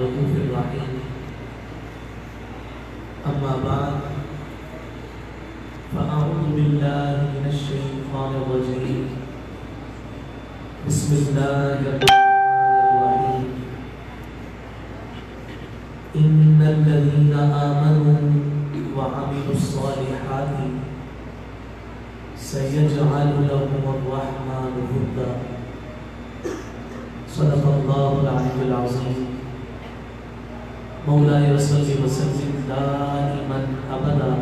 الرؤوف الرحيم. أما بعد فأعوذ بالله من الشيطان الرجيم. بسم الله الرحمن الرحيم. إن الذين آمنوا وعملوا الصالحات سيجعل لهم الرحمن ودا. صدق الله العلي العظيم. مولاي صل وسلم دائما ابدا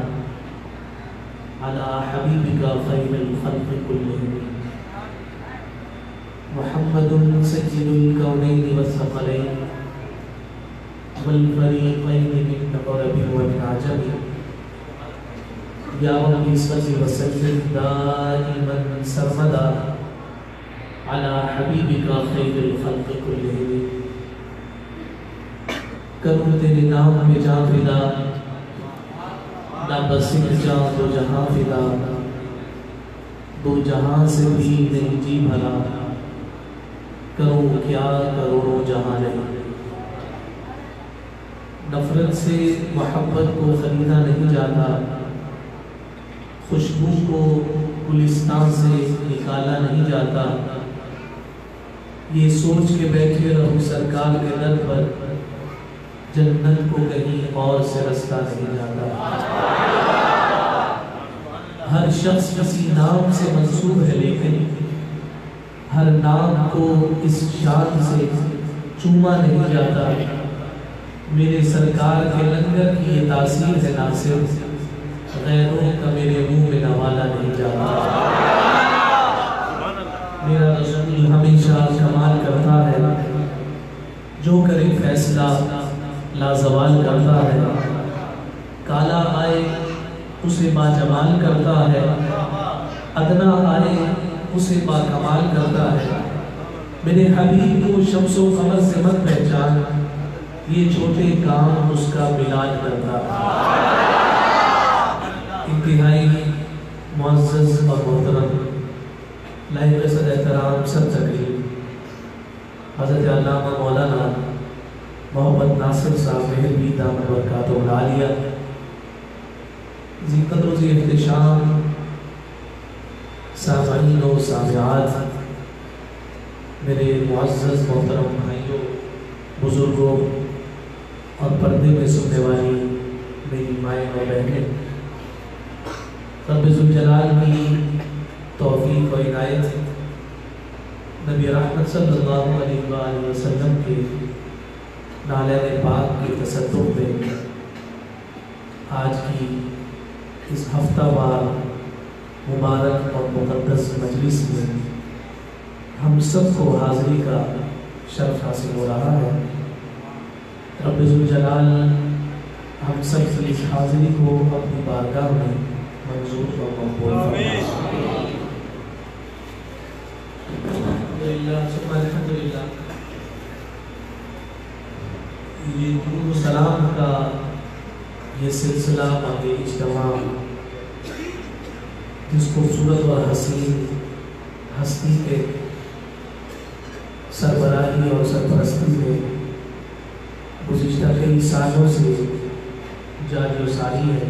على حبيبك خير الخلق كلهم محمد سيد الكونين والثقلين والفريقين من عرب ومن عجم. يا رب صل وسلم دائما سرمدا على حبيبك خير الخلق كلهم. کروں تیرے نام میں جان فدا، نہ بس ایک جان دو جہاں فدا، دو جہاں سے بھی نہیں جی بھلا، کروں کیا کروڑوں جہاں نہیں. نفرت سے محبت کو خریدا نہیں جاتا، خوشبو کو گلستان سے نکالا نہیں جاتا. یہ سوچ کے بیٹھے رہو سرکار کے در پر، جنت کو کہیں اور سے رستہ نہیں جاتا. ہر شخص کسی نام سے منسوب ہے، لیکن ہر نام کو اس شان سے چوما نہیں جاتا. میرے سرکار کے لنگر کی یہ تاثیر ہے ناصر، غیروں کا میرے منہ میں نوالا نہیں جاتا. میرا رسول ہمیشہ کمال کرتا ہے، جو کرے فیصلہ لازوال کرتا ہے. کالا آئے اسے باجمال کرتا ہے، ادنا آئے اسے باکمال کرتا ہے. میرے حبیب کو شمس و قمر سے مت پہچان، یہ چھوٹے کام اس کا بلاج کرتا ہے. انتہائی معزز اور محترم لائق صدر احترام سب تقریب حضرت علامہ مولانا محمد ناصر صاحب مہربی دامت برکاتہ العالیہ، ذی قدر و ذی احتشام سامعین و سامعات، میرے معزز محترم بھائیوں، بزرگوں اور پردے میں سننے والی میری مائیں اور بہنیں، رب ذوالجلال کی توفیق و عنایت نبی رحمت صلی اللہ علیہ وآلہ وسلم کے نالین پاک کے تصدق میں آج کی اس ہفتہ وار مبارک اور مقدس مجلس میں ہم سب کو حاضری کا شرف حاصل ہو رہا ہے. رب ذوالجلال ہم سب کی اس حاضری کو اپنی بارگاہ میں منظور و مقبول فرمائے. الحمدللہ. یہ درود و سلام کا یہ سلسلہ اور یہ اجتماع جس خوبصورت اور حسین ہستی کے سربراہی اور سرپرستی میں گزشتہ کئی سالوں سے جاری و ساری ہے.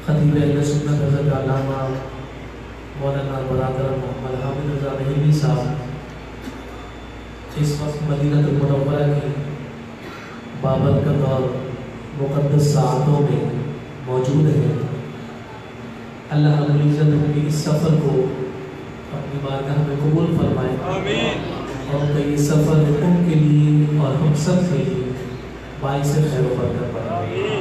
خطیب اہل سنت حضرت علامہ مولانا برادر محمد حامد رضا رحیمی صاحب اس وقت مدینہ المنورہ کی بابرکت اور مقدس ساعتوں میں موجود ہیں. اللہ رب العزت ان کے اس سفر کو اپنی بارگاہ میں قبول فرمائے اور ان کا یہ سفر ان کے لیے اور ہم سب کے لیے باعث خیر و برکت بنائے.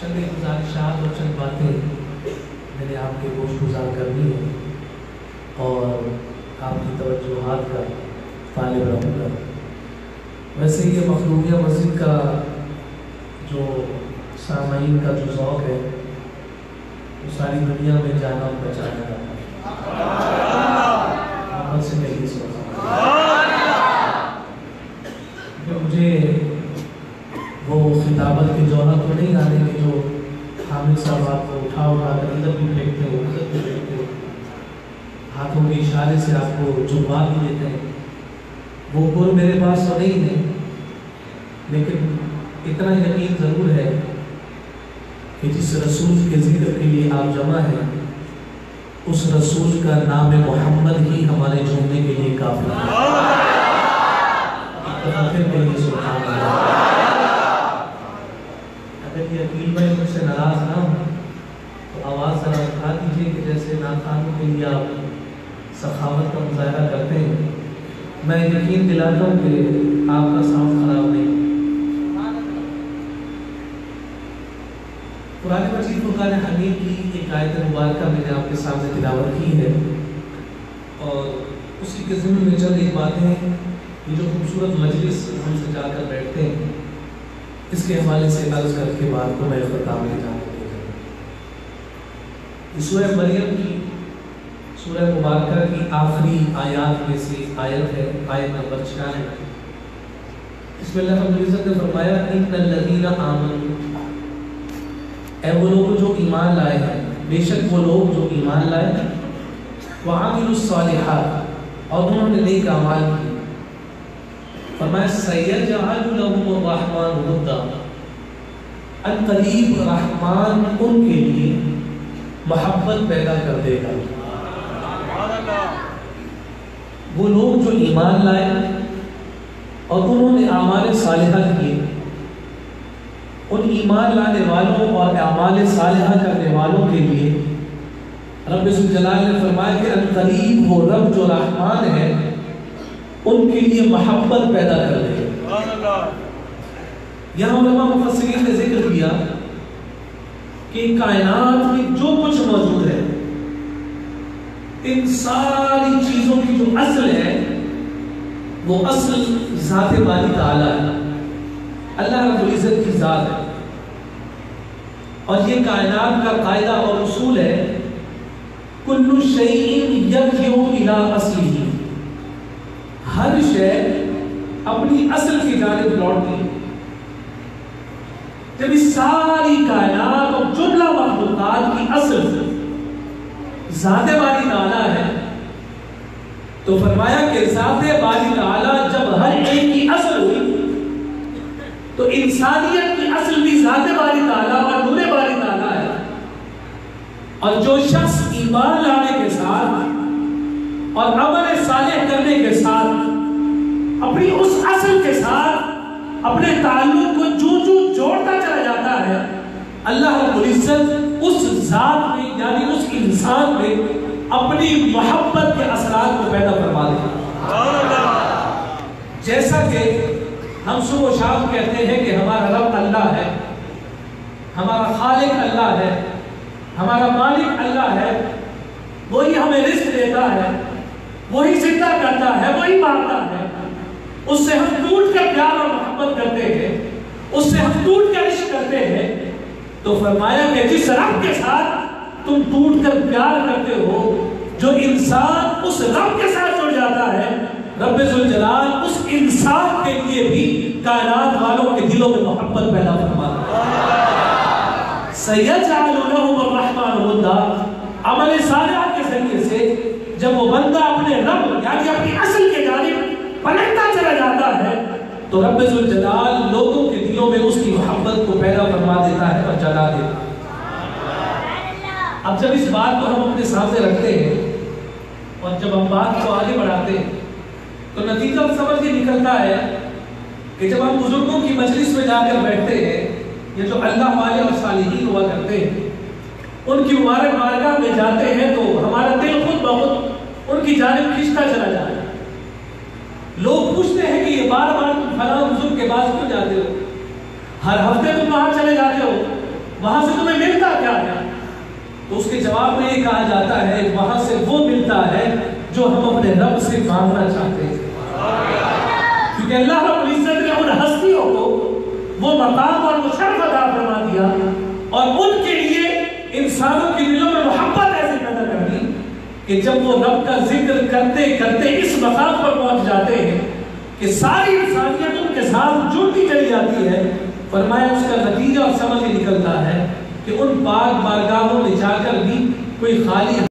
چند گزارشات اور چند باتیں میں نے آپ کے گوش گزار کرنی ہے اور آپ کی توجہات کا طالب رہوں گا. ویسے یہ مخلوقیہ مسجد کا جو سامعین کا جو ذوق ہے وہ ساری دنیا میں جانا اور پہچانا جاتا ہے. محمد سے میں یہ سوچا کہ مجھے وہ خطابت کے جوہر تو نہیں آنے کہ جو حامد صاحب آپ کو اٹھا کر ادھر بھی پھینکتے ہو ادھر بھی پھینکتے ہو، ہاتھوں کے اشارے سے آپ کو جمعہ بھی دیتے ہیں. وہ قول میرے پاس تو نہیں ہے، لیکن اتنا یقین ضرور ہے کہ جس رسول کے ذکر کے لیے آپ جمع ہیں، اس رسول کا نام محمد ہی ہمارے جھومنے کے لیے کافی ہے۔ سبحان اللہ۔ اگر یہ عقیل بھائی مجھ سے ناراض نہ ہو تو آواز ذرا اٹھا دیجیے کہ جیسے ناخوانوں کے لیے آپ سخاوت کا مظاہرہ کرتے ہیں، میں یقین دلاتا ہوں کہ آپ کا ساؤنڈ خراب نہیں۔ قرآن مجید فرقان حمید کی ایک آیت مبارکہ میں نے آپ کے سامنے تلاوت کی ہے، اور اسی کے ضمن میں چند ایک باتیں، یہ جو خوبصورت مجلس ہم سے جا کر بیٹھتے ہیں، اس کے حوالے سے عرض کر کے بات کو میں اختتام میں جانے دے رہا ہوں۔ سورہ مریم کی سورہ مبارکہ کی آخری آیات میں سے آیت ہے، آیت نمبر 96۔ اس میں اللہ رب العزت نے فرمایا ان الذین آمنوا، اے وہ لوگ جو ایمان لائے ہیں، بے شک وہ لوگ جو ایمان لائے ہیں، وعملوا الصالحات، اور انہوں نے نیک اعمال کیے، فرمایا سیجعل لهم الرحمن ودا، ان قریب رحمان ان کے لیے محبت پیدا کر دے گا۔ وہ لوگ جو ایمان لائے اور انہوں نے اعمال صالحہ کیے، ان ایمان لانے والوں اور اعمال صالحہ کرنے والوں کے لیے رب ذوالجلال نے فرمایا کہ ان قریب وہ رب جو رحمان ہے ان کے لیے محبت پیدا کر دے گا۔ یہاں علماء مفسرین نے ذکر کیا کہ کائنات میں جو کچھ موجود ہے، ان ساری چیزوں کی جو اصل ہے وہ اصل ذات باری تعالیٰ ہے، اللہ رب العزت کی ذات ہے۔ اور یہ کائنات کا قاعدہ اور اصول ہے کل شیء یرجع الی اصلہ، ہر شے اپنی اصل کی جانب لوٹتی ہے۔ جب اس ساری کائنات اور جملہ مخلوقات کی اصل ذات باری تعالیٰ ہے تو فرمایا کہ ذات باری تعالیٰ جب ہر ایک کی اصل ہوئی تو انسانیت کی اصل بھی ذات باری تعالیٰ اور نور باری تعالیٰ ہے۔ اور جو شخص ایمان لانے کے ساتھ اور عمل صالح کرنے کے ساتھ اپنی اس اصل کے ساتھ اپنے تعلق کو جوڑتا چلا جاتا ہے، اللہ رب العزت اس ذات میں یعنی اس انسان میں اپنی محبت کے اثرات کو پیدا فرما دیتا۔ جیسا کہ ہم صبح و شام کہتے ہیں کہ ہمارا رب اللہ ہے، ہمارا خالق اللہ ہے، ہمارا مالک اللہ ہے، وہی ہمیں رزق دیتا ہے، وہی زندہ کرتا ہے، وہی مارتا ہے، اس سے ہم ٹوٹ کر پیار اور محبت کرتے ہیں، اس سے ہم ٹوٹ کر عشق کرتے ہیں۔ تو فرمایا کہ جس رب کے ساتھ تم ٹوٹ کر پیار کرتے ہو، جو انسان اس رب کے ساتھ جڑ جاتا ہے، رب ذوالجلال اس انسان کے لیے بھی کائنات والوں کے دلوں میں محبت پیدا فرماتا ہے۔ سیجعل لهم الرحمن ودا، عمل صالح کے ذریعے سے جب وہ بندہ اپنے رب یعنی اپنی اصل کے جانب پلٹتا چلا جاتا ہے تو رب ذوالجلال لوگوں کے دلوں میں اس کی محبت کو پیدا فرما دیتا ہے اور جلا دیتا ہے۔ اب جب اس بات کو ہم اپنے سامنے رکھتے ہیں اور جب ہم بات کو آگے بڑھاتے ہیں تو نتیجہ سمجھ یہ نکلتا ہے کہ جب ہم بزرگوں کی مجلس میں جا کر بیٹھتے ہیں یا جو اللہ والے اور صالحین ہوا کرتے ہیں ان کی مبارک بارگاہ میں جاتے ہیں تو ہمارا دل خود بخود ان کی جانب کھنچتا چلا جاتا ہے۔ لوگ پوچھتے ہیں کہ یہ بار بار تم فلاں بزرگ کے پاس کیوں جاتے ہو، ہر ہفتے تم وہاں چلے جاتے ہو، وہاں سے تمہیں ملتا کیا ہے؟ تو اس کے جواب میں یہ کہا جاتا ہے وہاں سے وہ ملتا ہے جو ہم اپنے رب سے مانگنا چاہتے ہیں، کیونکہ اللہ رب العزت نے ان ہستیوں کو وہ مقام اور وہ شرف عطا فرما دیا اور ان کے لیے انسانوں کے دلوں میں محبت ایسے پیدا کر دی کہ جب وہ رب کا ذکر کرتے کرتے اس مقام پر پہنچ جاتے ہیں کہ ساری انسانیت ان کے ساتھ جڑتی چلی جاتی ہے۔ فرمایا اس کا نتیجہ اور سمجھ نکلتا ہے کہ ان پاک بارگاہوں میں جا کر بھی کوئی خالی